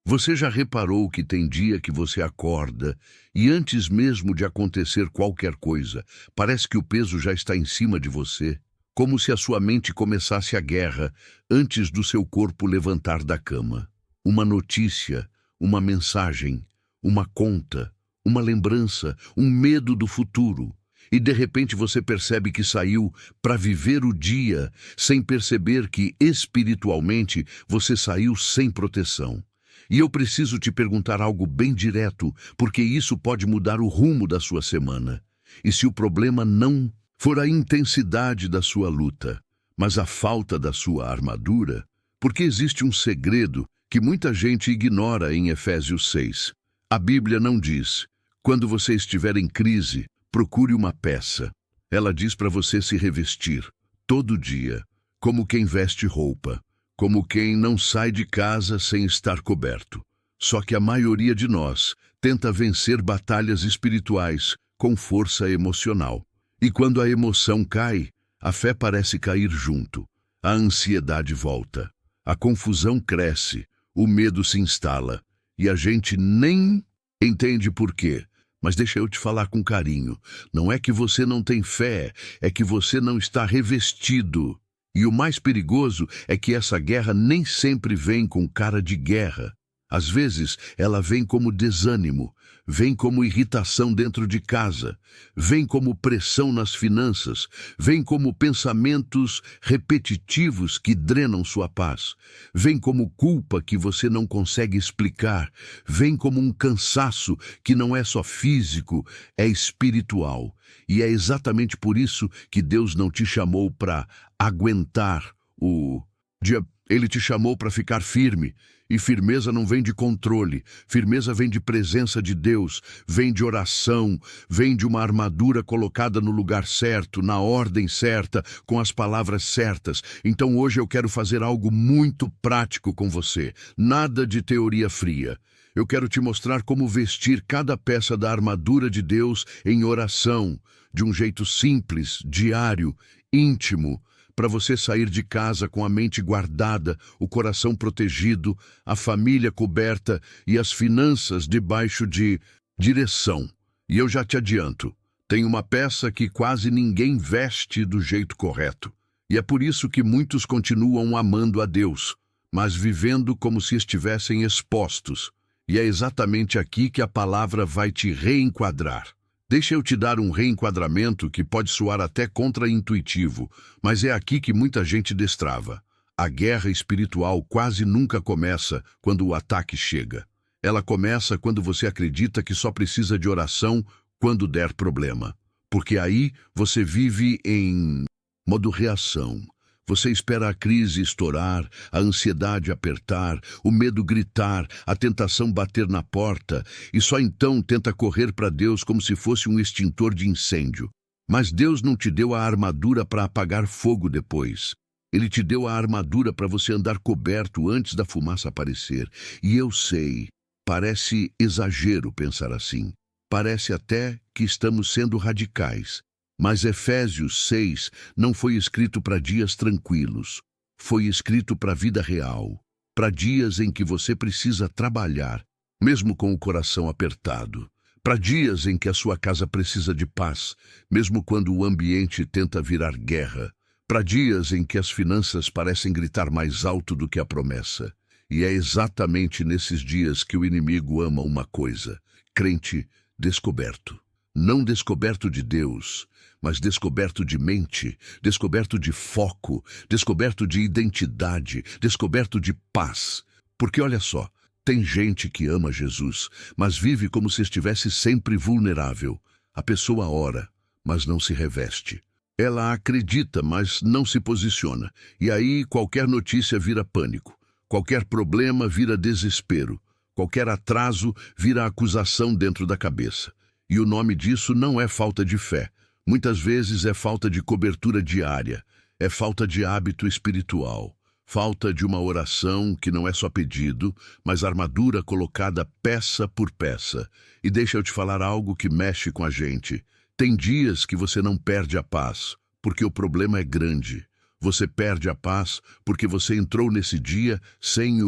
Você já reparou que tem dia que você acorda e antes mesmo de acontecer qualquer coisa, parece que o peso já está em cima de você? Como se a sua mente começasse a guerra antes do seu corpo levantar da cama. Uma notícia, uma mensagem, uma conta, uma lembrança, um medo do futuro. E de repente você percebe que saiu para viver o dia sem perceber que espiritualmente você saiu sem proteção. E eu preciso te perguntar algo bem direto, porque isso pode mudar o rumo da sua semana. E se o problema não for a intensidade da sua luta, mas a falta da sua armadura, porque existe um segredo que muita gente ignora em Efésios 6. A Bíblia não diz: quando você estiver em crise, procure uma peça. Ela diz para você se revestir, todo dia, como quem veste roupa, como quem não sai de casa sem estar coberto. Só que a maioria de nós tenta vencer batalhas espirituais com força emocional. E quando a emoção cai, a fé parece cair junto. A ansiedade volta, a confusão cresce, o medo se instala, e a gente nem entende por quê. Mas deixa eu te falar com carinho. Não é que você não tem fé, é que você não está revestido. E o mais perigoso é que essa guerra nem sempre vem com cara de guerra. Às vezes, ela vem como desânimo, vem como irritação dentro de casa, vem como pressão nas finanças, vem como pensamentos repetitivos que drenam sua paz, vem como culpa que você não consegue explicar, vem como um cansaço que não é só físico, é espiritual. E é exatamente por isso que Deus não te chamou para aguentar o dia. Ele te chamou para ficar firme. E firmeza não vem de controle, firmeza vem de presença de Deus, vem de oração, vem de uma armadura colocada no lugar certo, na ordem certa, com as palavras certas. Então hoje eu quero fazer algo muito prático com você, nada de teoria fria. Eu quero te mostrar como vestir cada peça da armadura de Deus em oração, de um jeito simples, diário, íntimo, para você sair de casa com a mente guardada, o coração protegido, a família coberta e as finanças debaixo de direção. E eu já te adianto, tem uma peça que quase ninguém veste do jeito correto. E é por isso que muitos continuam amando a Deus, mas vivendo como se estivessem expostos. E é exatamente aqui que a palavra vai te reenquadrar. Deixa eu te dar um reenquadramento que pode soar até contraintuitivo, mas é aqui que muita gente destrava. A guerra espiritual quase nunca começa quando o ataque chega. Ela começa quando você acredita que só precisa de oração quando der problema. Porque aí você vive em modo reação. Você espera a crise estourar, a ansiedade apertar, o medo gritar, a tentação bater na porta, e só então tenta correr para Deus como se fosse um extintor de incêndio. Mas Deus não te deu a armadura para apagar fogo depois. Ele te deu a armadura para você andar coberto antes da fumaça aparecer. E eu sei, parece exagero pensar assim. Parece até que estamos sendo radicais. Mas Efésios 6 não foi escrito para dias tranquilos. Foi escrito para a vida real, para dias em que você precisa trabalhar, mesmo com o coração apertado. Para dias em que a sua casa precisa de paz, mesmo quando o ambiente tenta virar guerra. Para dias em que as finanças parecem gritar mais alto do que a promessa. E é exatamente nesses dias que o inimigo ama uma coisa: crente descoberto. Não descoberto de Deus, mas descoberto de mente, descoberto de foco, descoberto de identidade, descoberto de paz. Porque olha só, tem gente que ama Jesus, mas vive como se estivesse sempre vulnerável. A pessoa ora, mas não se reveste. Ela acredita, mas não se posiciona. E aí qualquer notícia vira pânico. Qualquer problema vira desespero. Qualquer atraso vira acusação dentro da cabeça. E o nome disso não é falta de fé. Muitas vezes é falta de cobertura diária, é falta de hábito espiritual, falta de uma oração que não é só pedido, mas armadura colocada peça por peça. E deixa eu te falar algo que mexe com a gente. Tem dias que você não perde a paz, porque o problema é grande. Você perde a paz porque você entrou nesse dia sem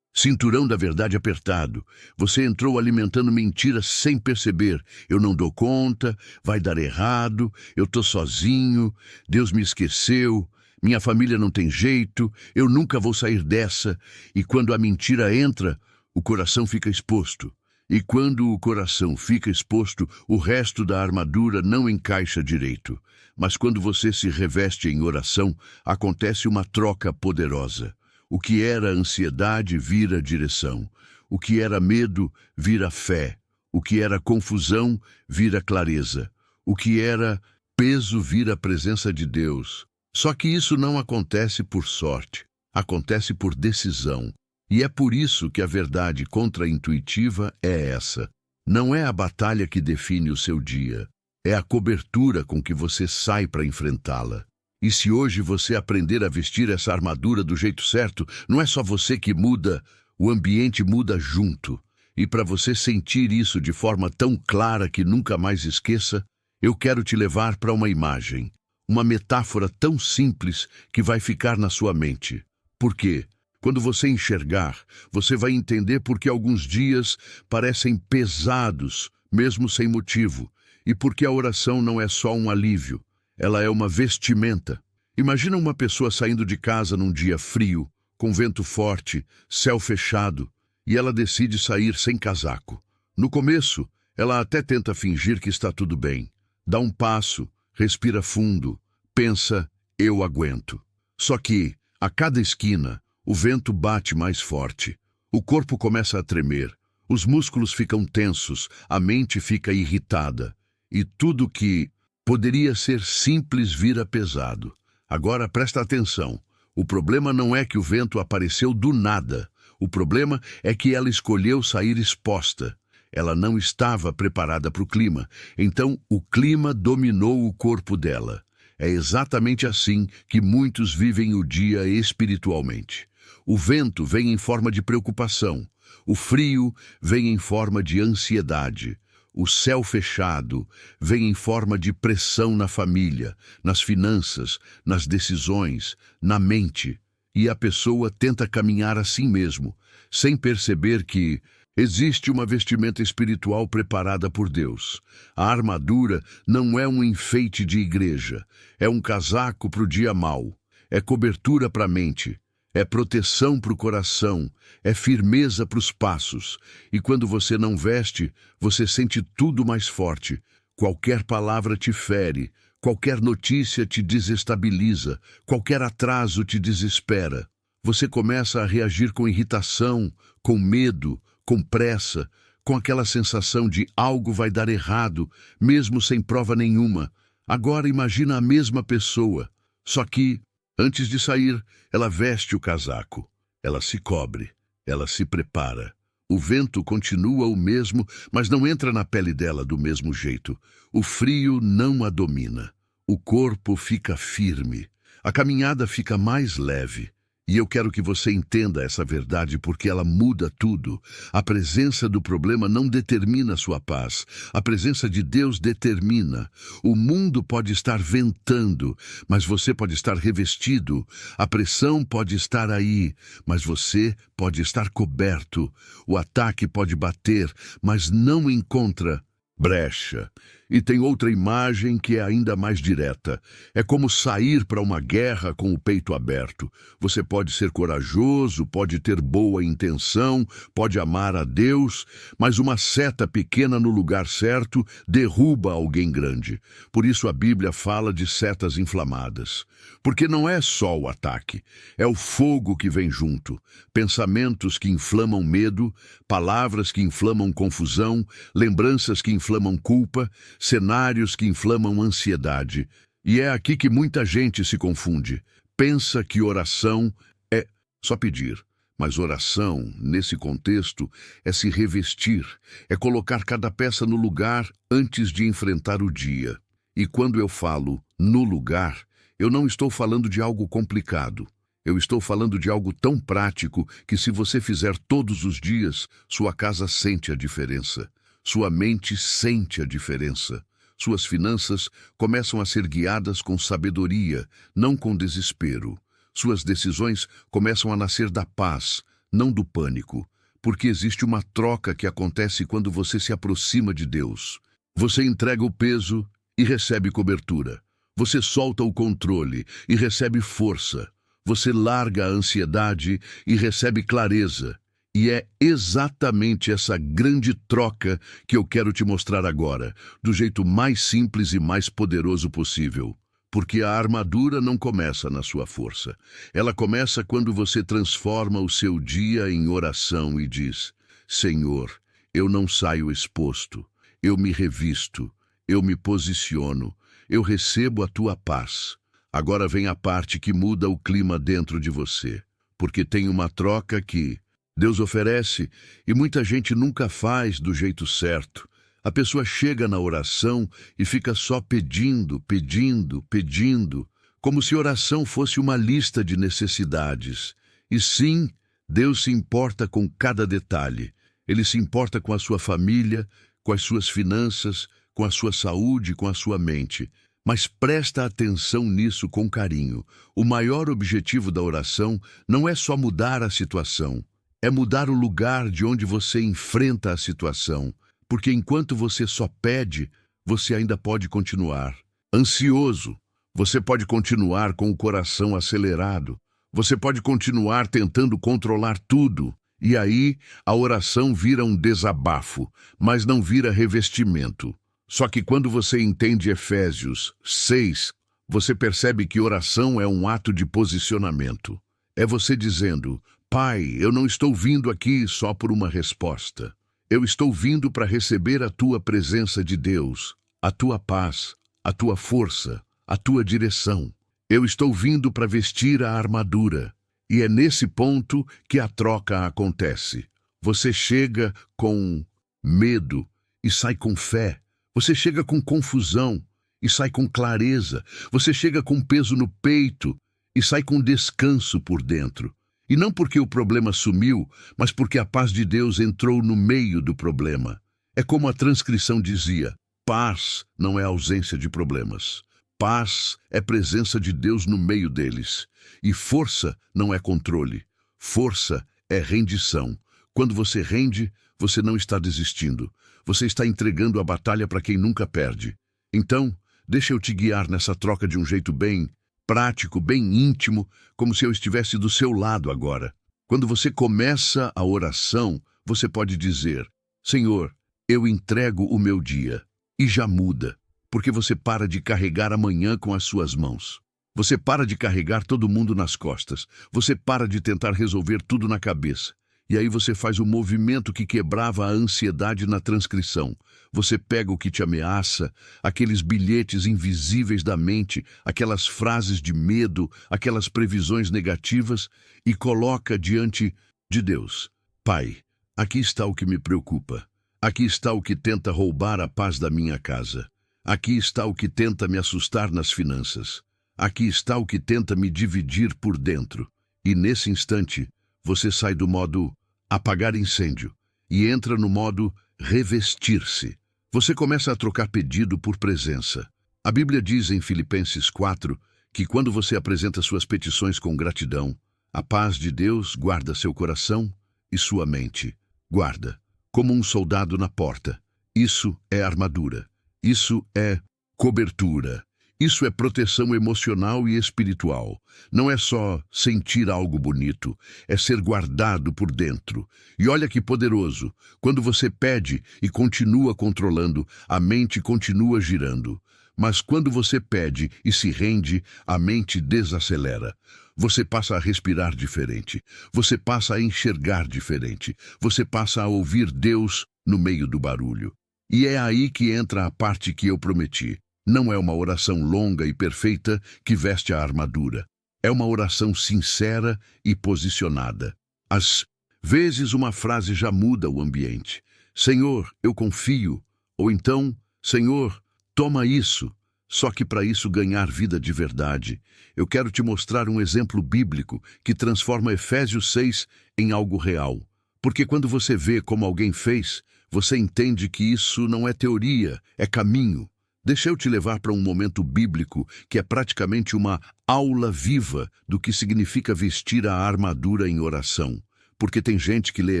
Cinturão da verdade apertado. Você entrou alimentando mentiras sem perceber. Eu não dou conta, vai dar errado, eu tô sozinho, Deus me esqueceu, minha família não tem jeito, eu nunca vou sair dessa. E quando a mentira entra, o coração fica exposto. E quando o coração fica exposto, o resto da armadura não encaixa direito. Mas quando você se reveste em oração, acontece uma troca poderosa. O que era ansiedade vira direção. O que era medo vira fé. O que era confusão vira clareza. O que era peso vira presença de Deus. Só que isso não acontece por sorte. Acontece por decisão. E é por isso que a verdade contra-intuitiva é essa. Não é a batalha que define o seu dia. É a cobertura com que você sai para enfrentá-la. E se hoje você aprender a vestir essa armadura do jeito certo, não é só você que muda, o ambiente muda junto. E para você sentir isso de forma tão clara que nunca mais esqueça, eu quero te levar para uma imagem, uma metáfora tão simples que vai ficar na sua mente. Por quê? Quando você enxergar, você vai entender porque alguns dias parecem pesados, mesmo sem motivo, e porque a oração não é só um alívio. Ela é uma vestimenta. Imagina uma pessoa saindo de casa num dia frio, com vento forte, céu fechado, e ela decide sair sem casaco. No começo, ela até tenta fingir que está tudo bem. Dá um passo, respira fundo, pensa, eu aguento. Só que, a cada esquina, o vento bate mais forte. O corpo começa a tremer, os músculos ficam tensos, a mente fica irritada. E tudo que poderia ser simples vira pesado. Agora presta atenção. O problema não é que o vento apareceu do nada. O problema é que ela escolheu sair exposta. Ela não estava preparada para o clima. Então o clima dominou o corpo dela. É exatamente assim que muitos vivem o dia espiritualmente. O vento vem em forma de preocupação. O frio vem em forma de ansiedade. O céu fechado vem em forma de pressão na família, nas finanças, nas decisões, na mente. E a pessoa tenta caminhar assim mesmo, sem perceber que existe uma vestimenta espiritual preparada por Deus. A armadura não é um enfeite de igreja, é um casaco para o dia mau, é cobertura para a mente. É proteção para o coração, é firmeza para os passos. E quando você não veste, você sente tudo mais forte. Qualquer palavra te fere, qualquer notícia te desestabiliza, qualquer atraso te desespera. Você começa a reagir com irritação, com medo, com pressa, com aquela sensação de algo vai dar errado, mesmo sem prova nenhuma. Agora imagina a mesma pessoa, só que antes de sair, ela veste o casaco, ela se cobre, ela se prepara. O vento continua o mesmo, mas não entra na pele dela do mesmo jeito. O frio não a domina. O corpo fica firme. A caminhada fica mais leve. E eu quero que você entenda essa verdade porque ela muda tudo. A presença do problema não determina sua paz. A presença de Deus determina. O mundo pode estar ventando, mas você pode estar revestido. A pressão pode estar aí, mas você pode estar coberto. O ataque pode bater, mas não encontra brecha. E tem outra imagem que é ainda mais direta. É como sair para uma guerra com o peito aberto. Você pode ser corajoso, pode ter boa intenção, pode amar a Deus, mas uma seta pequena no lugar certo derruba alguém grande. Por isso a Bíblia fala de setas inflamadas. Porque não é só o ataque, é o fogo que vem junto. Pensamentos que inflamam medo, palavras que inflamam confusão, lembranças que inflamam culpa, cenários que inflamam ansiedade. E é aqui que muita gente se confunde. Pensa que oração é só pedir. Mas oração, nesse contexto, é se revestir, é colocar cada peça no lugar antes de enfrentar o dia. E quando eu falo no lugar, eu não estou falando de algo complicado. Eu estou falando de algo tão prático que se você fizer todos os dias, sua casa sente a diferença. Sua mente sente a diferença. Suas finanças começam a ser guiadas com sabedoria, não com desespero. Suas decisões começam a nascer da paz, não do pânico, porque existe uma troca que acontece quando você se aproxima de Deus. Você entrega o peso e recebe cobertura. Você solta o controle e recebe força. Você larga a ansiedade e recebe clareza. E é exatamente essa grande troca que eu quero te mostrar agora, do jeito mais simples e mais poderoso possível. Porque a armadura não começa na sua força. Ela começa quando você transforma o seu dia em oração e diz: Senhor, eu não saio exposto, eu me revisto, eu me posiciono, eu recebo a tua paz. Agora vem a parte que muda o clima dentro de você, porque tem uma troca que Deus oferece e muita gente nunca faz do jeito certo. A pessoa chega na oração e fica só pedindo, pedindo, pedindo, como se oração fosse uma lista de necessidades. E sim, Deus se importa com cada detalhe. Ele se importa com a sua família, com as suas finanças, com a sua saúde, com a sua mente. Mas presta atenção nisso com carinho. O maior objetivo da oração não é só mudar a situação, é mudar o lugar de onde você enfrenta a situação. Porque enquanto você só pede, você ainda pode continuar ansioso, você pode continuar com o coração acelerado, você pode continuar tentando controlar tudo, e aí a oração vira um desabafo, mas não vira revestimento. Só que quando você entende Efésios 6, você percebe que oração é um ato de posicionamento. É você dizendo: Pai, eu não estou vindo aqui só por uma resposta. Eu estou vindo para receber a tua presença de Deus, a tua paz, a tua força, a tua direção. Eu estou vindo para vestir a armadura. E é nesse ponto que a troca acontece. Você chega com medo e sai com fé. Você chega com confusão e sai com clareza. Você chega com peso no peito e sai com descanso por dentro. E não porque o problema sumiu, mas porque a paz de Deus entrou no meio do problema. É como a transcrição dizia: paz não é ausência de problemas. Paz é presença de Deus no meio deles. E força não é controle. Força é rendição. Quando você rende, você não está desistindo. Você está entregando a batalha para quem nunca perde. Então, deixa eu te guiar nessa troca de um jeito bem prático, bem íntimo, como se eu estivesse do seu lado agora. Quando você começa a oração, você pode dizer: Senhor, eu entrego o meu dia. E já muda, porque você para de carregar amanhã com as suas mãos. Você para de carregar todo mundo nas costas. Você para de tentar resolver tudo na cabeça. E aí você faz o movimento que quebrava a ansiedade na transcrição. Você pega o que te ameaça, aqueles bilhetes invisíveis da mente, aquelas frases de medo, aquelas previsões negativas, e coloca diante de Deus. Pai, aqui está o que me preocupa. Aqui está o que tenta roubar a paz da minha casa. Aqui está o que tenta me assustar nas finanças. Aqui está o que tenta me dividir por dentro. E nesse instante, você sai do modo apagar incêndio e entra no modo revestir-se. Você começa a trocar pedido por presença. A Bíblia diz em Filipenses 4 que quando você apresenta suas petições com gratidão, a paz de Deus guarda seu coração e sua mente. Guarda, como um soldado na porta. Isso é armadura. Isso é cobertura. Isso é proteção emocional e espiritual. Não é só sentir algo bonito, é ser guardado por dentro. E olha que poderoso, quando você pede e continua controlando, a mente continua girando. Mas quando você pede e se rende, a mente desacelera. Você passa a respirar diferente. Você passa a enxergar diferente. Você passa a ouvir Deus no meio do barulho. E é aí que entra a parte que eu prometi. Não é uma oração longa e perfeita que veste a armadura. É uma oração sincera e posicionada. Às vezes uma frase já muda o ambiente. Senhor, eu confio. Ou então, Senhor, toma isso. Só que para isso ganhar vida de verdade, eu quero te mostrar um exemplo bíblico que transforma Efésios 6 em algo real. Porque quando você vê como alguém fez, você entende que isso não é teoria, é caminho. Deixa eu te levar para um momento bíblico que é praticamente uma aula viva do que significa vestir a armadura em oração. porque tem gente que lê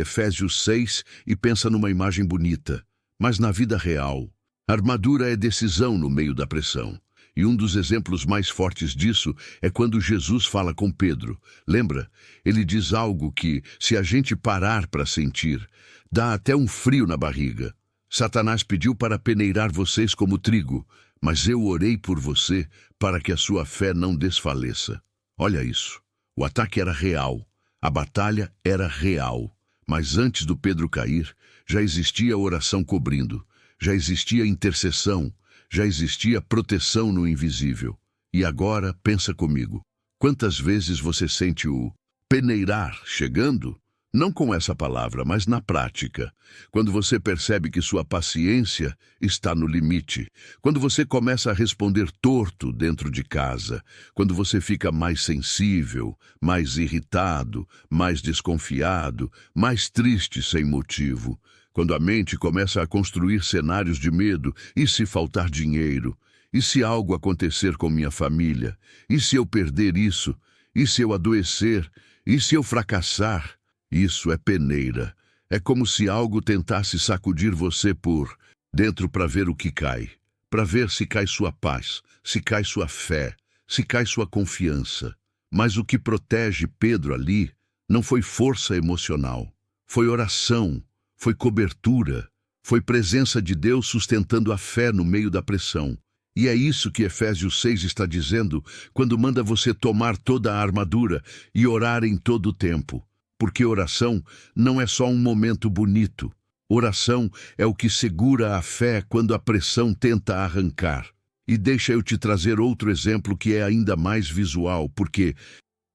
Efésios 6 e pensa numa imagem bonita, mas na vida real, a armadura é decisão no meio da pressão. E um dos exemplos mais fortes disso é quando Jesus fala com Pedro. Lembra? Ele diz algo que, se a gente parar para sentir, dá até um frio na barriga. Satanás pediu para peneirar vocês como trigo, mas eu orei por você para que a sua fé não desfaleça. Olha isso. O ataque era real. A batalha era real. Mas antes do Pedro cair, já existia oração cobrindo. Já existia intercessão. Já existia proteção no invisível. E agora, pensa comigo. Quantas vezes você sente o peneirar chegando? Não com essa palavra, mas na prática. Quando você percebe que sua paciência está no limite. Quando você começa a responder torto dentro de casa. Quando você fica mais sensível, mais irritado, mais desconfiado, mais triste sem motivo. Quando a mente começa a construir cenários de medo, e se faltar dinheiro? E se algo acontecer com minha família? E se eu perder isso? E se eu adoecer? E se eu fracassar? Isso é peneira. É como se algo tentasse sacudir você por dentro para ver o que cai. Para ver se cai sua paz, se cai sua fé, se cai sua confiança. Mas o que protege Pedro ali não foi força emocional. Foi oração. Foi cobertura, foi presença de Deus sustentando a fé no meio da pressão. E é isso que Efésios 6 está dizendo quando manda você tomar toda a armadura e orar em todo o tempo. Porque oração não é só um momento bonito. Oração é o que segura a fé quando a pressão tenta arrancar. E deixa eu te trazer outro exemplo que é ainda mais visual, porque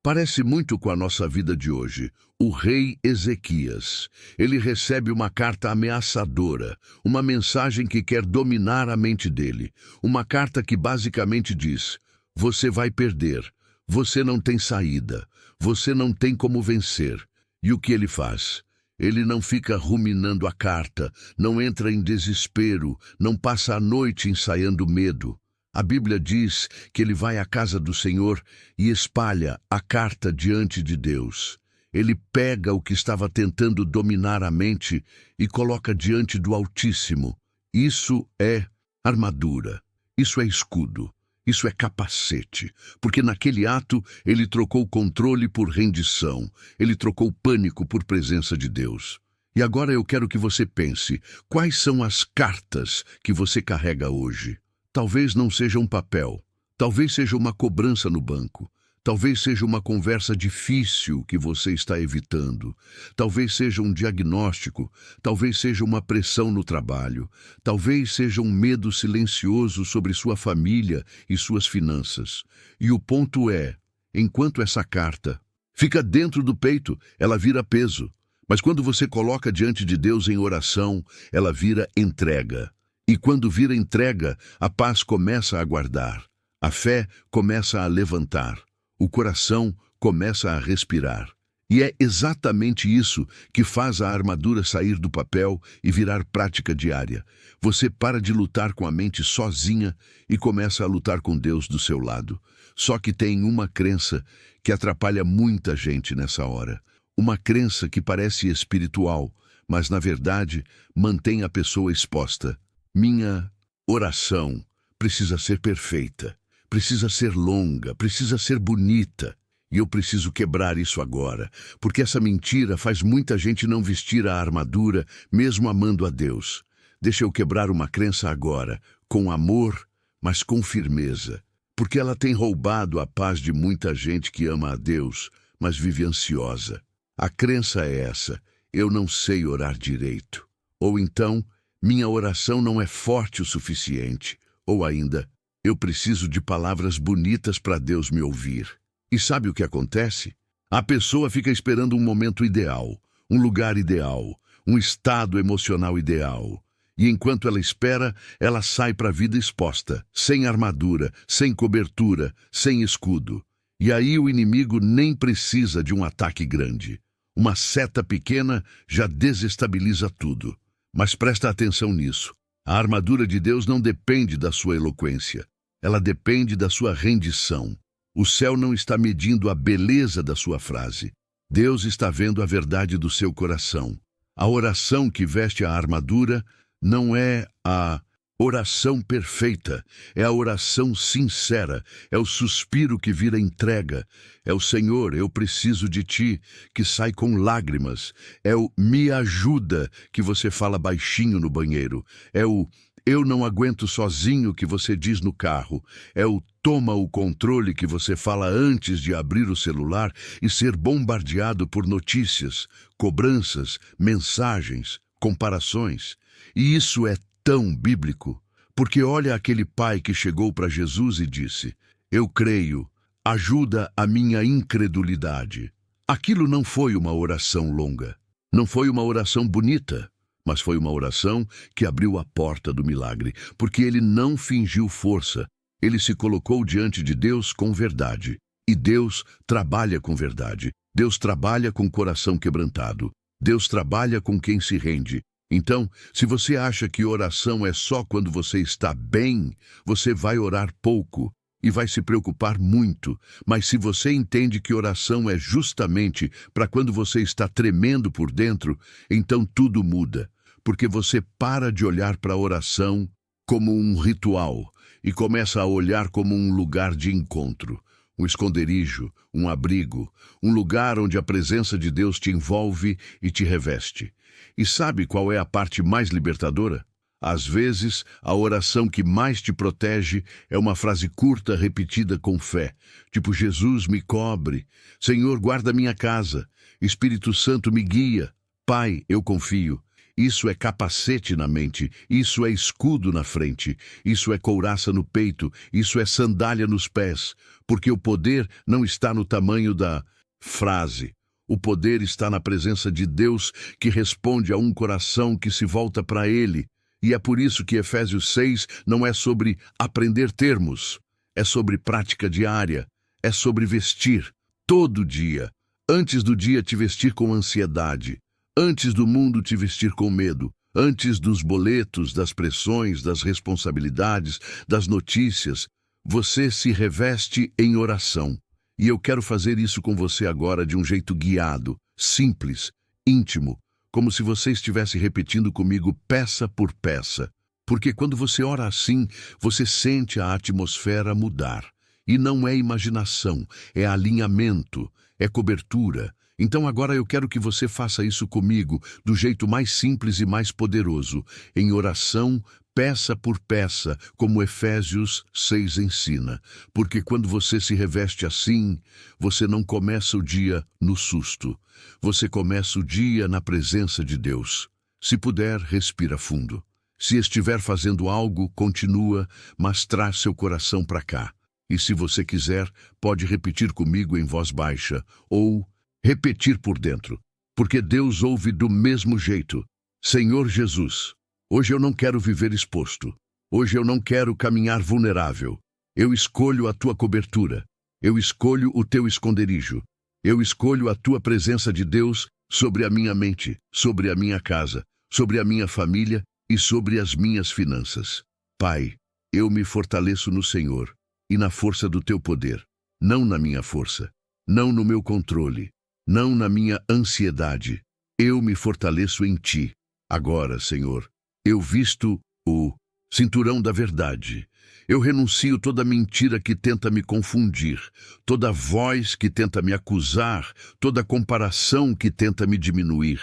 parece muito com a nossa vida de hoje. O rei Ezequias, ele recebe uma carta ameaçadora, uma mensagem que quer dominar a mente dele. Uma carta que basicamente diz: você vai perder, você não tem saída, você não tem como vencer. E o que ele faz? Ele não fica ruminando a carta, não entra em desespero, não passa a noite ensaiando medo. A Bíblia diz que ele vai à casa do Senhor e espalha a carta diante de Deus. Ele pega o que estava tentando dominar a mente e coloca diante do Altíssimo. Isso é armadura, isso é escudo, isso é capacete, porque naquele ato ele trocou controle por rendição, ele trocou pânico por presença de Deus. E agora eu quero que você pense, quais são as cartas que você carrega hoje? Talvez não seja um papel, talvez seja uma cobrança no banco, talvez seja uma conversa difícil que você está evitando, talvez seja um diagnóstico, talvez seja uma pressão no trabalho, talvez seja um medo silencioso sobre sua família e suas finanças. E o ponto é, enquanto essa carta fica dentro do peito, ela vira peso, mas quando você coloca diante de Deus em oração, ela vira entrega. E quando vira entrega, a paz começa a guardar, a fé começa a levantar, o coração começa a respirar. E é exatamente isso que faz a armadura sair do papel e virar prática diária. Você para de lutar com a mente sozinha e começa a lutar com Deus do seu lado. Só que tem uma crença que atrapalha muita gente nessa hora. Uma crença que parece espiritual, mas na verdade mantém a pessoa exposta. Minha oração precisa ser perfeita, precisa ser longa, precisa ser bonita. E eu preciso quebrar isso agora, porque essa mentira faz muita gente não vestir a armadura, mesmo amando a Deus. Deixa eu quebrar uma crença agora, com amor, mas com firmeza, porque ela tem roubado a paz de muita gente que ama a Deus, mas vive ansiosa. A crença é essa: eu não sei orar direito. Ou então, minha oração não é forte o suficiente. Ou ainda, eu preciso de palavras bonitas para Deus me ouvir. E sabe o que acontece? A pessoa fica esperando um momento ideal, um lugar ideal, um estado emocional ideal. E enquanto ela espera, ela sai para a vida exposta, sem armadura, sem cobertura, sem escudo. E aí o inimigo nem precisa de um ataque grande. Uma seta pequena já desestabiliza tudo. Mas presta atenção nisso. A armadura de Deus não depende da sua eloquência. Ela depende da sua rendição. O céu não está medindo a beleza da sua frase. Deus está vendo a verdade do seu coração. A oração que veste a armadura não é a oração perfeita, é a oração sincera, é o suspiro que vira entrega, é o Senhor, eu preciso de ti, que sai com lágrimas, é o me ajuda que você fala baixinho no banheiro, é o eu não aguento sozinho que você diz no carro, é o toma o controle que você fala antes de abrir o celular e ser bombardeado por notícias, cobranças, mensagens, comparações. E isso é tão bíblico, porque olha aquele pai que chegou para Jesus e disse: eu creio, ajuda a minha incredulidade. Aquilo não foi uma oração longa, não foi uma oração bonita, mas foi uma oração que abriu a porta do milagre, porque ele não fingiu força, ele se colocou diante de Deus com verdade. E Deus trabalha com verdade, Deus trabalha com coração quebrantado, Deus trabalha com quem se rende. Então, se você acha que oração é só quando você está bem, você vai orar pouco e vai se preocupar muito. Mas se você entende que oração é justamente para quando você está tremendo por dentro, então tudo muda, porque você para de olhar para a oração como um ritual e começa a olhar como um lugar de encontro, um esconderijo, um abrigo, um lugar onde a presença de Deus te envolve e te reveste. E sabe qual é a parte mais libertadora? Às vezes, a oração que mais te protege é uma frase curta repetida com fé, tipo: Jesus me cobre, Senhor guarda minha casa, Espírito Santo me guia, Pai, eu confio. Isso é capacete na mente, isso é escudo na frente, isso é couraça no peito, isso é sandália nos pés, porque o poder não está no tamanho da frase. O poder está na presença de Deus, que responde a um coração que se volta para Ele. E é por isso que Efésios 6 não é sobre aprender termos, é sobre prática diária, é sobre vestir, todo dia. Antes do dia te vestir com ansiedade, antes do mundo te vestir com medo, antes dos boletos, das pressões, das responsabilidades, das notícias, você se reveste em oração. E eu quero fazer isso com você agora de um jeito guiado, simples, íntimo, como se você estivesse repetindo comigo peça por peça. Porque quando você ora assim, você sente a atmosfera mudar. E não é imaginação, é alinhamento, é cobertura. Então agora eu quero que você faça isso comigo, do jeito mais simples e mais poderoso, em oração, peça por peça, como Efésios 6 ensina. Porque quando você se reveste assim, você não começa o dia no susto. Você começa o dia na presença de Deus. Se puder, respira fundo. Se estiver fazendo algo, continua, mas traz seu coração para cá. E se você quiser, pode repetir comigo em voz baixa, ou repetir por dentro. Porque Deus ouve do mesmo jeito. Senhor Jesus, hoje eu não quero viver exposto. Hoje eu não quero caminhar vulnerável. Eu escolho a tua cobertura. Eu escolho o teu esconderijo. Eu escolho a tua presença de Deus sobre a minha mente, sobre a minha casa, sobre a minha família e sobre as minhas finanças. Pai, eu me fortaleço no Senhor e na força do teu poder, não na minha força, não no meu controle, não na minha ansiedade. Eu me fortaleço em ti. Agora, Senhor, eu visto o cinturão da verdade. Eu renuncio toda mentira que tenta me confundir, toda voz que tenta me acusar, toda comparação que tenta me diminuir.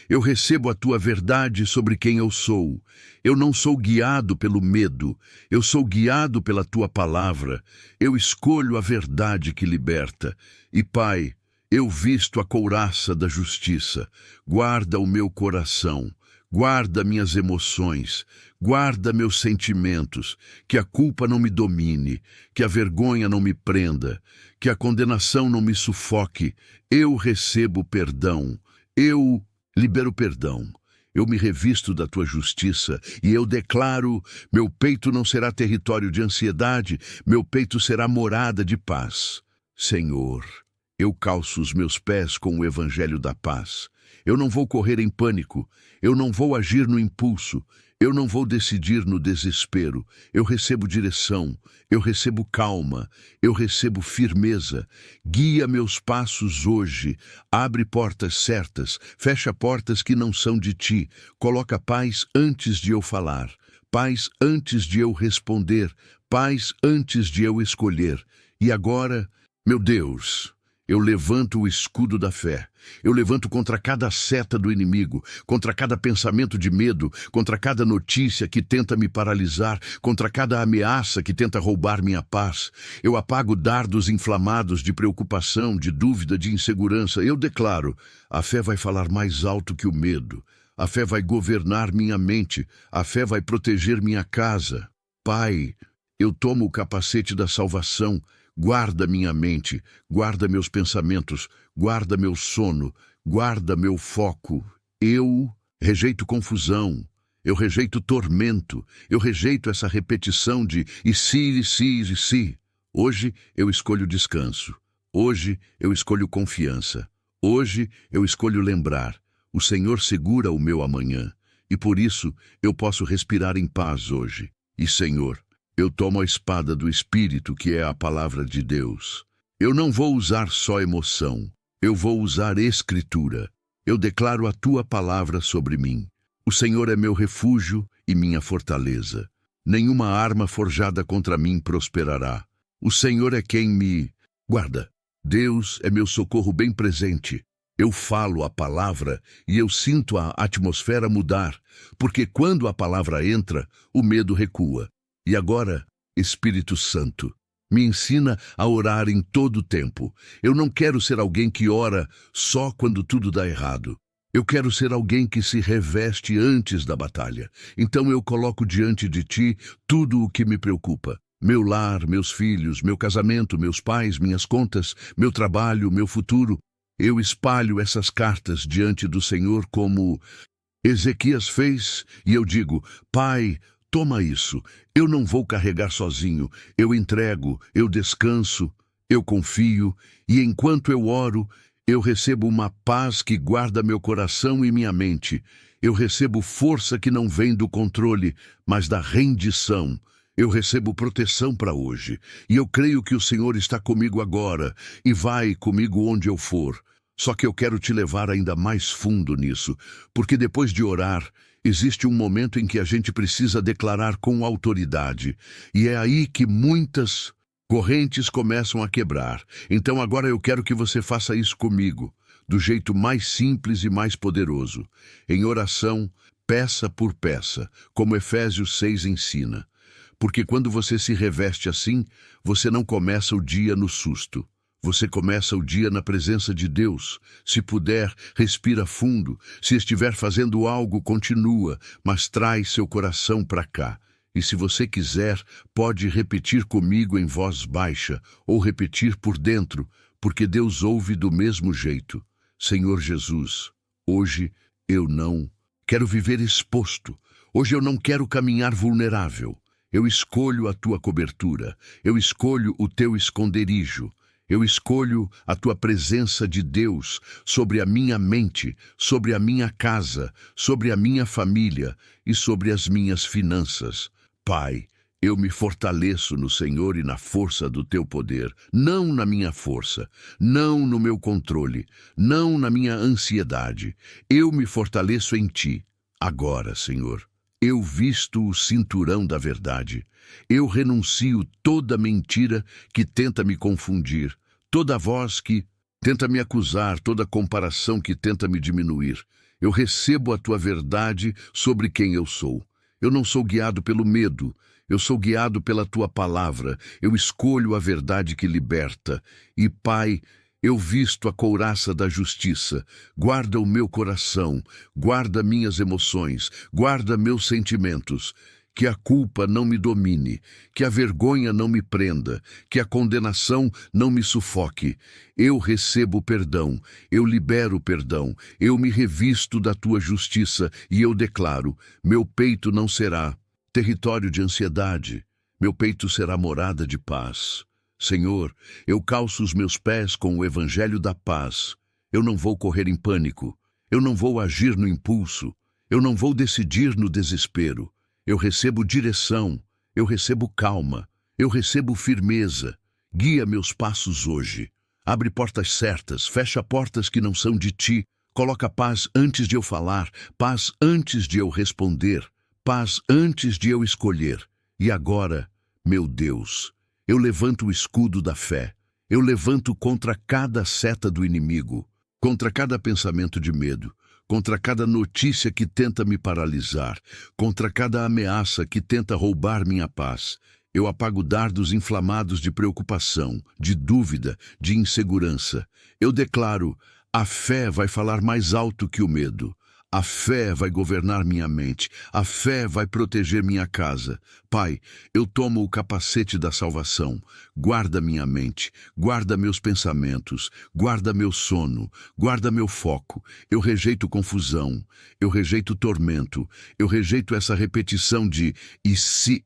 Eu recebo a tua verdade sobre quem eu sou. Eu não sou guiado pelo medo, eu sou guiado pela tua palavra. Eu escolho a verdade que liberta. E, Pai, eu visto a couraça da justiça. Guarda o meu coração. Guarda minhas emoções, guarda meus sentimentos, que a culpa não me domine, que a vergonha não me prenda, que a condenação não me sufoque. Eu recebo perdão, eu libero perdão. Eu me revisto da tua justiça e eu declaro: meu peito não será território de ansiedade, meu peito será morada de paz. Senhor, eu calço os meus pés com o evangelho da paz. Eu não vou correr em pânico. Eu não vou agir no impulso. Eu não vou decidir no desespero. Eu recebo direção. Eu recebo calma. Eu recebo firmeza. Guia meus passos hoje. Abre portas certas. Fecha portas que não são de ti. Coloca paz antes de eu falar. Paz antes de eu responder. Paz antes de eu escolher. E agora, meu Deus, eu levanto o escudo da fé. Eu levanto contra cada seta do inimigo, contra cada pensamento de medo, contra cada notícia que tenta me paralisar, contra cada ameaça que tenta roubar minha paz. Eu apago dardos inflamados de preocupação, de dúvida, de insegurança. Eu declaro, a fé vai falar mais alto que o medo. A fé vai governar minha mente. A fé vai proteger minha casa. Pai, eu tomo o capacete da salvação. Guarda minha mente, guarda meus pensamentos, guarda meu sono, guarda meu foco. Eu rejeito confusão, eu rejeito tormento, eu rejeito essa repetição de e se, e se, e se. Hoje eu escolho descanso, hoje eu escolho confiança, hoje eu escolho lembrar. O Senhor segura o meu amanhã, e por isso eu posso respirar em paz hoje. E Senhor, eu tomo a espada do Espírito, que é a palavra de Deus. Eu não vou usar só emoção, eu vou usar escritura. Eu declaro a tua palavra sobre mim. O Senhor é meu refúgio e minha fortaleza. Nenhuma arma forjada contra mim prosperará. O Senhor é quem me guarda. Deus é meu socorro bem presente. Eu falo a palavra e eu sinto a atmosfera mudar, porque quando a palavra entra, o medo recua. E agora, Espírito Santo, me ensina a orar em todo o tempo. Eu não quero ser alguém que ora só quando tudo dá errado. Eu quero ser alguém que se reveste antes da batalha. Então eu coloco diante de ti tudo o que me preocupa. Meu lar, meus filhos, meu casamento, meus pais, minhas contas, meu trabalho, meu futuro. Eu espalho essas cartas diante do Senhor como Ezequias fez e eu digo, Pai, toma isso, eu não vou carregar sozinho, eu entrego, eu descanso, eu confio, e enquanto eu oro, eu recebo uma paz que guarda meu coração e minha mente. Eu recebo força que não vem do controle, mas da rendição. Eu recebo proteção para hoje, e eu creio que o Senhor está comigo agora, e vai comigo onde eu for. Só que eu quero te levar ainda mais fundo nisso, porque depois de orar, existe um momento em que a gente precisa declarar com autoridade, e é aí que muitas correntes começam a quebrar. Então agora eu quero que você faça isso comigo, do jeito mais simples e mais poderoso. Em oração, peça por peça, como Efésios 6 ensina. Porque quando você se reveste assim, você não começa o dia no susto. Você começa o dia na presença de Deus. Se puder, respira fundo. Se estiver fazendo algo, continua, mas traz seu coração para cá. E se você quiser, pode repetir comigo em voz baixa, ou repetir por dentro, porque Deus ouve do mesmo jeito. Senhor Jesus, hoje eu não quero viver exposto. Hoje eu não quero caminhar vulnerável. Eu escolho a tua cobertura. Eu escolho o teu esconderijo. Eu escolho a tua presença de Deus sobre a minha mente, sobre a minha casa, sobre a minha família e sobre as minhas finanças. Pai, eu me fortaleço no Senhor e na força do teu poder, não na minha força, não no meu controle, não na minha ansiedade. Eu me fortaleço em ti. Agora, Senhor, eu visto o cinturão da verdade. Eu renuncio toda mentira que tenta me confundir, toda voz que tenta me acusar, toda comparação que tenta me diminuir. Eu recebo a tua verdade sobre quem eu sou. Eu não sou guiado pelo medo, eu sou guiado pela tua palavra. Eu escolho a verdade que liberta. E, Pai, eu visto a couraça da justiça. Guarda o meu coração, guarda minhas emoções, guarda meus sentimentos. Que a culpa não me domine, que a vergonha não me prenda, que a condenação não me sufoque. Eu recebo perdão, eu libero perdão, eu me revisto da tua justiça e eu declaro, meu peito não será território de ansiedade, meu peito será morada de paz. Senhor, eu calço os meus pés com o evangelho da paz. Eu não vou correr em pânico, Eu não vou agir no impulso. Eu não vou decidir no desespero. Eu recebo direção. Eu recebo calma. Eu recebo firmeza. Guia meus passos hoje. Abre portas certas, fecha portas que não são de ti. Coloca paz antes de eu falar, paz antes de eu responder, paz antes de eu escolher. E agora, meu Deus, eu levanto o escudo da fé. Eu levanto contra cada seta do inimigo, contra cada pensamento de medo, contra cada notícia que tenta me paralisar, contra cada ameaça que tenta roubar minha paz. Eu apago dardos inflamados de preocupação, de dúvida, de insegurança. Eu declaro: a fé vai falar mais alto que o medo. A fé vai governar minha mente. A fé vai proteger minha casa. Pai, eu tomo o capacete da salvação. Guarda minha mente, guarda meus pensamentos, guarda meu sono, guarda meu foco. Eu rejeito confusão, eu rejeito tormento, eu rejeito essa repetição de e se,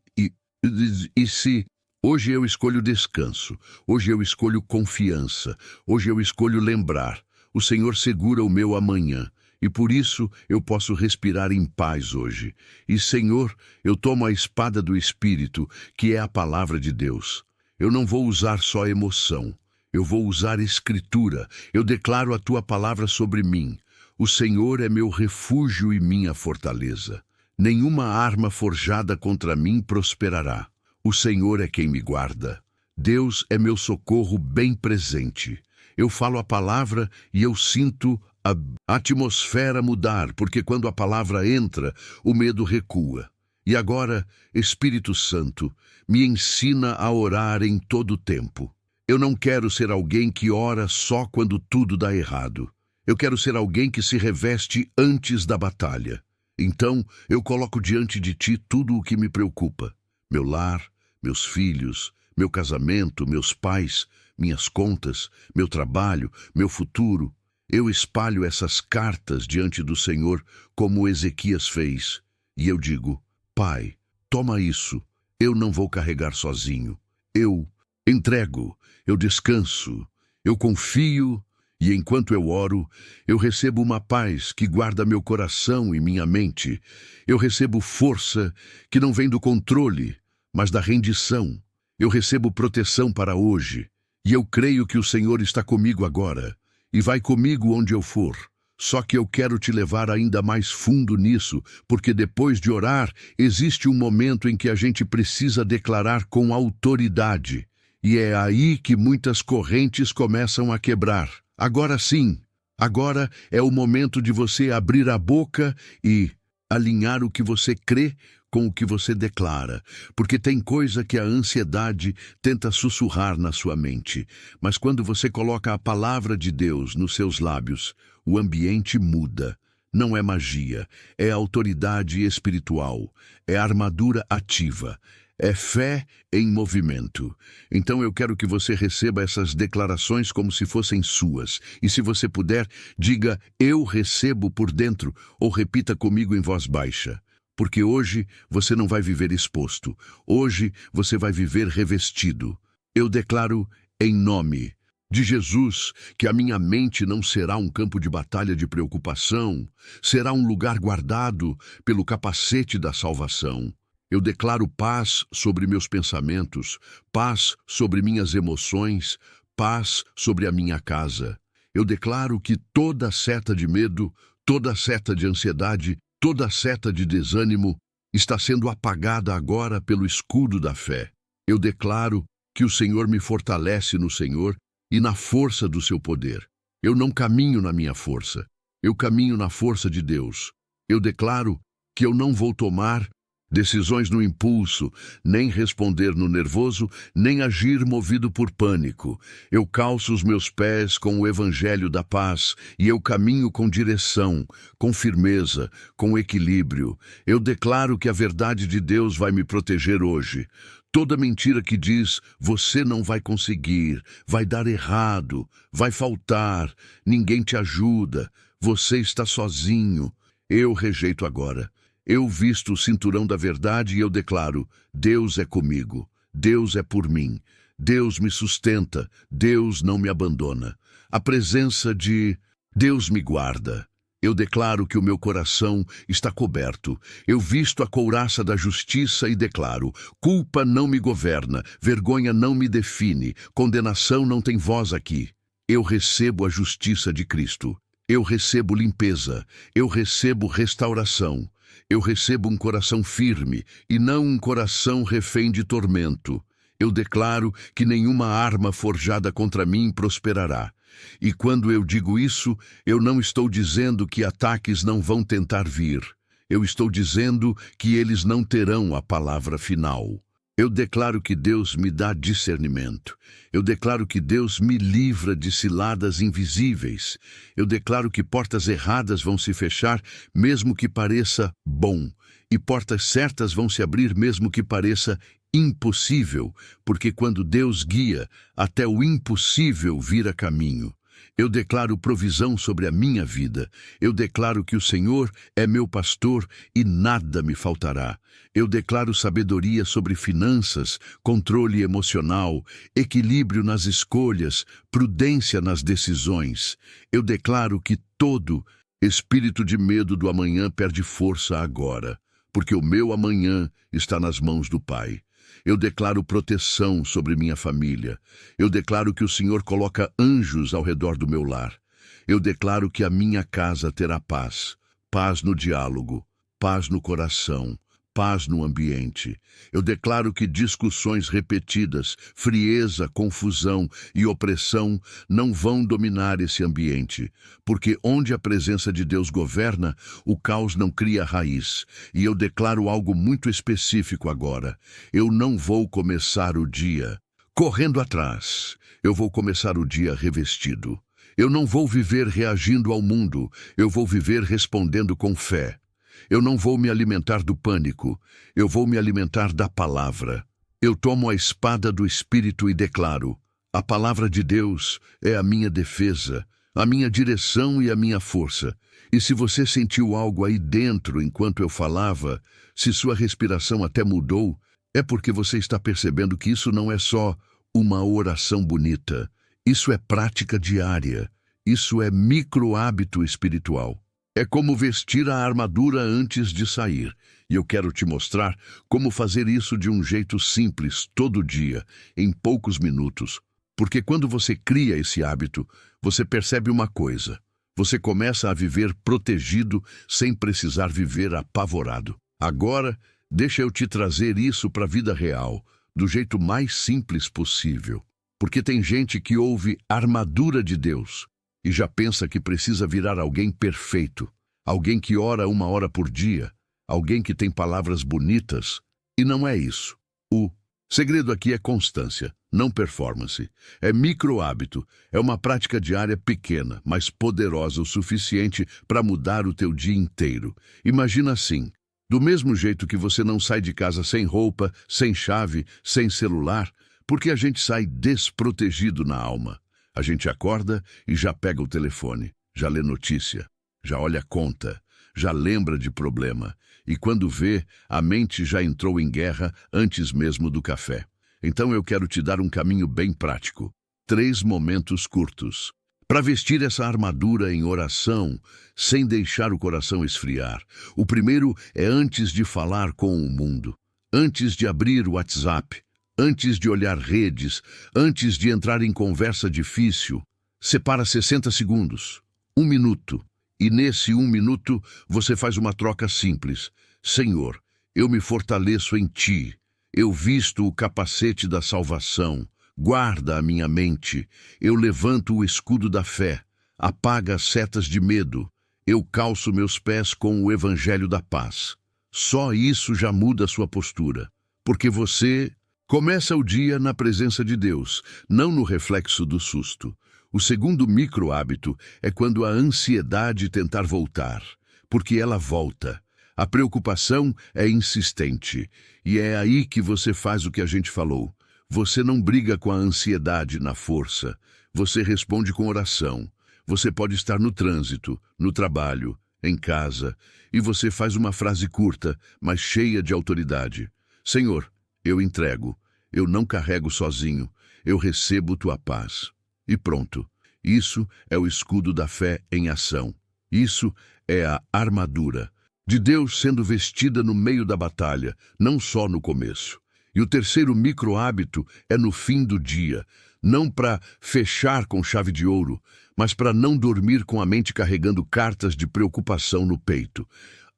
e se. Hoje eu escolho descanso, hoje eu escolho confiança, hoje eu escolho lembrar. O Senhor segura o meu amanhã. E por isso eu posso respirar em paz hoje. E, Senhor, eu tomo a espada do Espírito, que é a palavra de Deus. Eu não vou usar só emoção. Eu vou usar escritura. Eu declaro a tua palavra sobre mim. O Senhor é meu refúgio e minha fortaleza. Nenhuma arma forjada contra mim prosperará. O Senhor é quem me guarda. Deus é meu socorro bem presente. Eu falo a palavra e eu sinto a atmosfera mudar, porque quando a palavra entra, o medo recua. E agora, Espírito Santo, me ensina a orar em todo o tempo. Eu não quero ser alguém que ora só quando tudo dá errado. Eu quero ser alguém que se reveste antes da batalha. Então, eu coloco diante de ti tudo o que me preocupa. Meu lar, meus filhos, meu casamento, meus pais, minhas contas, meu trabalho, meu futuro. Eu espalho essas cartas diante do Senhor, como Ezequias fez. E eu digo: Pai, toma isso. Eu não vou carregar sozinho. Eu entrego, eu descanso, eu confio, e enquanto eu oro, eu recebo uma paz que guarda meu coração e minha mente. Eu recebo força que não vem do controle, mas da rendição. Eu recebo proteção para hoje. E eu creio que o Senhor está comigo agora. E vai comigo onde eu for. Só que eu quero te levar ainda mais fundo nisso, porque depois de orar, existe um momento em que a gente precisa declarar com autoridade. E é aí que muitas correntes começam a quebrar. Agora sim, agora é o momento de você abrir a boca e alinhar o que você crê com o que você declara, porque tem coisa que a ansiedade tenta sussurrar na sua mente, mas quando você coloca a palavra de Deus nos seus lábios, o ambiente muda. Não é magia, é autoridade espiritual, é armadura ativa, é fé em movimento. Então eu quero que você receba essas declarações como se fossem suas, e se você puder, diga: eu recebo por dentro, ou repita comigo em voz baixa. Porque hoje você não vai viver exposto. Hoje você vai viver revestido. Eu declaro em nome de Jesus que a minha mente não será um campo de batalha de preocupação, será um lugar guardado pelo capacete da salvação. Eu declaro paz sobre meus pensamentos, paz sobre minhas emoções, paz sobre a minha casa. Eu declaro que toda seta de medo, toda seta de ansiedade, toda seta de desânimo está sendo apagada agora pelo escudo da fé. Eu declaro que o Senhor me fortalece no Senhor e na força do seu poder. Eu não caminho na minha força, eu caminho na força de Deus. Eu declaro que eu não vou tomar decisões no impulso, nem responder no nervoso, nem agir movido por pânico. Eu calço os meus pés com o evangelho da paz e eu caminho com direção, com firmeza, com equilíbrio. Eu declaro que a verdade de Deus vai me proteger hoje. Toda mentira que diz, você não vai conseguir, vai dar errado, vai faltar, ninguém te ajuda, você está sozinho, eu rejeito agora. Eu visto o cinturão da verdade e eu declaro: Deus é comigo, Deus é por mim, Deus me sustenta, Deus não me abandona. A presença de Deus me guarda. Eu declaro que o meu coração está coberto. Eu visto a couraça da justiça e declaro: culpa não me governa, vergonha não me define, condenação não tem voz aqui. Eu recebo a justiça de Cristo. Eu recebo limpeza. Eu recebo restauração. Eu recebo um coração firme e não um coração refém de tormento. Eu declaro que nenhuma arma forjada contra mim prosperará. E quando eu digo isso, eu não estou dizendo que ataques não vão tentar vir. Eu estou dizendo que eles não terão a palavra final. Eu declaro que Deus me dá discernimento. Eu declaro que Deus me livra de ciladas invisíveis. Eu declaro que portas erradas vão se fechar, mesmo que pareça bom. E portas certas vão se abrir, mesmo que pareça impossível, porque quando Deus guia, até o impossível vira caminho. Eu declaro provisão sobre a minha vida. Eu declaro que o Senhor é meu pastor e nada me faltará. Eu declaro sabedoria sobre finanças, controle emocional, equilíbrio nas escolhas, prudência nas decisões. Eu declaro que todo espírito de medo do amanhã perde força agora, porque o meu amanhã está nas mãos do Pai. Eu declaro proteção sobre minha família. Eu declaro que o Senhor coloca anjos ao redor do meu lar. Eu declaro que a minha casa terá paz. Paz no diálogo, paz no coração, paz no ambiente. Eu declaro que discussões repetidas, frieza, confusão e opressão não vão dominar esse ambiente, porque onde a presença de Deus governa, o caos não cria raiz. E eu declaro algo muito específico agora. Eu não vou começar o dia correndo atrás. Eu vou começar o dia revestido. Eu não vou viver reagindo ao mundo. Eu vou viver respondendo com fé. Eu não vou me alimentar do pânico, eu vou me alimentar da palavra. Eu tomo a espada do Espírito e declaro: a palavra de Deus é a minha defesa, a minha direção e a minha força. E se você sentiu algo aí dentro enquanto eu falava, se sua respiração até mudou, é porque você está percebendo que isso não é só uma oração bonita. Isso é prática diária. Isso é micro-hábito espiritual. É como vestir a armadura antes de sair. E eu quero te mostrar como fazer isso de um jeito simples, todo dia, em poucos minutos. Porque quando você cria esse hábito, você percebe uma coisa. Você começa a viver protegido sem precisar viver apavorado. Agora, deixa eu te trazer isso para a vida real, do jeito mais simples possível. Porque tem gente que ouve armadura de Deus e já pensa que precisa virar alguém perfeito, alguém que ora 1 hora por dia, alguém que tem palavras bonitas, e não é isso. O segredo aqui é constância, não performance. É micro-hábito, é uma prática diária pequena, mas poderosa o suficiente para mudar o teu dia inteiro. Imagina assim, do mesmo jeito que você não sai de casa sem roupa, sem chave, sem celular, porque a gente sai desprotegido na alma. A gente acorda e já pega o telefone, já lê notícia, já olha a conta, já lembra de problema. E quando vê, a mente já entrou em guerra antes mesmo do café. Então eu quero te dar um caminho bem prático. 3 momentos curtos. Para vestir essa armadura em oração, sem deixar o coração esfriar. O primeiro é antes de falar com o mundo. Antes de abrir o WhatsApp. Antes de olhar redes, antes de entrar em conversa difícil, separa 60 segundos, 1 minuto, e nesse 1 minuto você faz uma troca simples. Senhor, eu me fortaleço em Ti, eu visto o capacete da salvação, guarda a minha mente, eu levanto o escudo da fé, apaga as setas de medo, eu calço meus pés com o evangelho da paz. Só isso já muda a sua postura, porque você começa o dia na presença de Deus, não no reflexo do susto. O segundo micro-hábito é quando a ansiedade tentar voltar, porque ela volta. A preocupação é insistente, e é aí que você faz o que a gente falou. Você não briga com a ansiedade na força, você responde com oração. Você pode estar no trânsito, no trabalho, em casa, e você faz uma frase curta, mas cheia de autoridade. Senhor, eu entrego. Eu não carrego sozinho, eu recebo tua paz. E pronto, isso é o escudo da fé em ação. Isso é a armadura de Deus sendo vestida no meio da batalha, não só no começo. E o terceiro micro-hábito é no fim do dia, não para fechar com chave de ouro, mas para não dormir com a mente carregando cartas de preocupação no peito.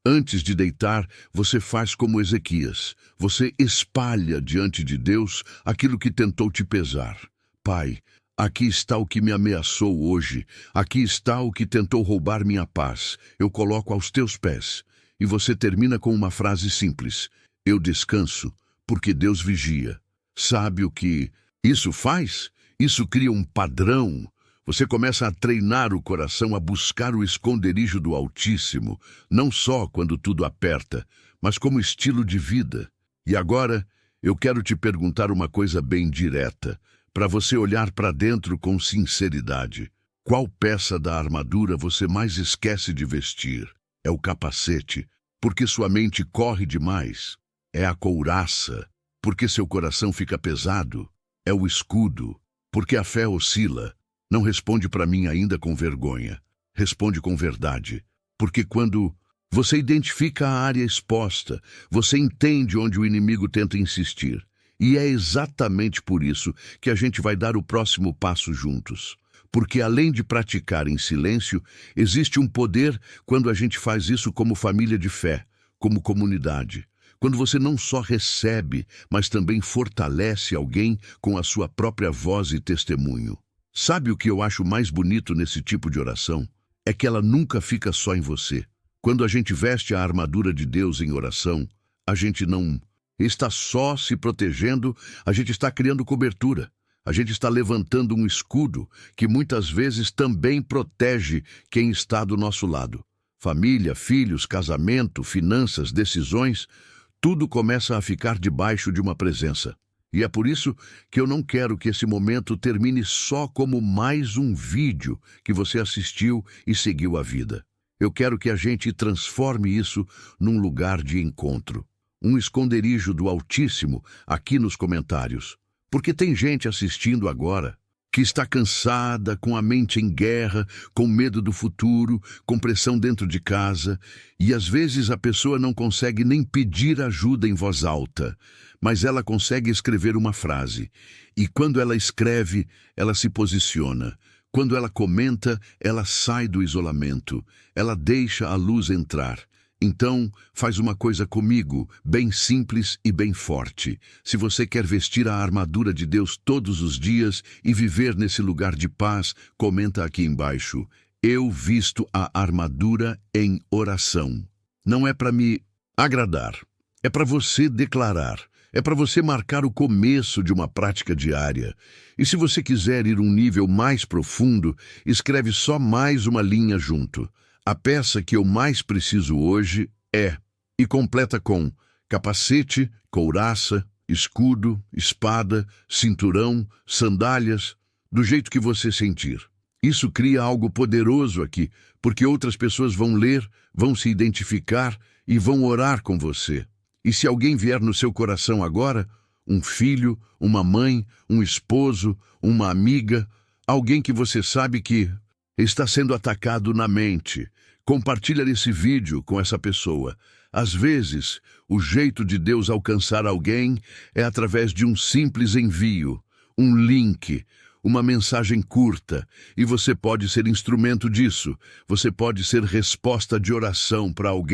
Antes de deitar, você faz como Ezequias. Você espalha diante de Deus aquilo que tentou te pesar. Pai, aqui está o que me ameaçou hoje. Aqui está o que tentou roubar minha paz. Eu coloco aos teus pés. E você termina com uma frase simples. Eu descanso, porque Deus vigia. Sabe o que isso faz? Isso cria um padrão. Você começa a treinar o coração a buscar o esconderijo do Altíssimo, não só quando tudo aperta, mas como estilo de vida. E agora, eu quero te perguntar uma coisa bem direta, para você olhar para dentro com sinceridade. Qual peça da armadura você mais esquece de vestir? É o capacete, porque sua mente corre demais. É a couraça, porque seu coração fica pesado. É o escudo, porque a fé oscila. Não responde para mim ainda com vergonha. Responde com verdade. Porque quando você identifica a área exposta, você entende onde o inimigo tenta insistir. E é exatamente por isso que a gente vai dar o próximo passo juntos. Porque além de praticar em silêncio, existe um poder quando a gente faz isso como família de fé, como comunidade. Quando você não só recebe, mas também fortalece alguém com a sua própria voz e testemunho. Sabe o que eu acho mais bonito nesse tipo de oração? É que ela nunca fica só em você. Quando a gente veste a armadura de Deus em oração, a gente não está só se protegendo, a gente está criando cobertura. A gente está levantando um escudo que muitas vezes também protege quem está do nosso lado. Família, filhos, casamento, finanças, decisões, tudo começa a ficar debaixo de uma presença. E é por isso que eu não quero que esse momento termine só como mais um vídeo que você assistiu e seguiu a vida. Eu quero que a gente transforme isso num lugar de encontro. Um esconderijo do Altíssimo aqui nos comentários. Porque tem gente assistindo agora que está cansada, com a mente em guerra, com medo do futuro, com pressão dentro de casa, e às vezes a pessoa não consegue nem pedir ajuda em voz alta, mas ela consegue escrever uma frase. E quando ela escreve, ela se posiciona. Quando ela comenta, ela sai do isolamento. Ela deixa a luz entrar. Então, faz uma coisa comigo, bem simples e bem forte. Se você quer vestir a armadura de Deus todos os dias e viver nesse lugar de paz, comenta aqui embaixo. Eu visto a armadura em oração. Não é para me agradar, é para você declarar. É para você marcar o começo de uma prática diária. E se você quiser ir um nível mais profundo, escreve só mais uma linha junto. A peça que eu mais preciso hoje é, e completa com capacete, couraça, escudo, espada, cinturão, sandálias, do jeito que você sentir. Isso cria algo poderoso aqui, porque outras pessoas vão ler, vão se identificar e vão orar com você. E se alguém vier no seu coração agora, um filho, uma mãe, um esposo, uma amiga, alguém que você sabe que está sendo atacado na mente, compartilha esse vídeo com essa pessoa. Às vezes, o jeito de Deus alcançar alguém é através de um simples envio, um link, uma mensagem curta, e você pode ser instrumento disso. Você pode ser resposta de oração para alguém.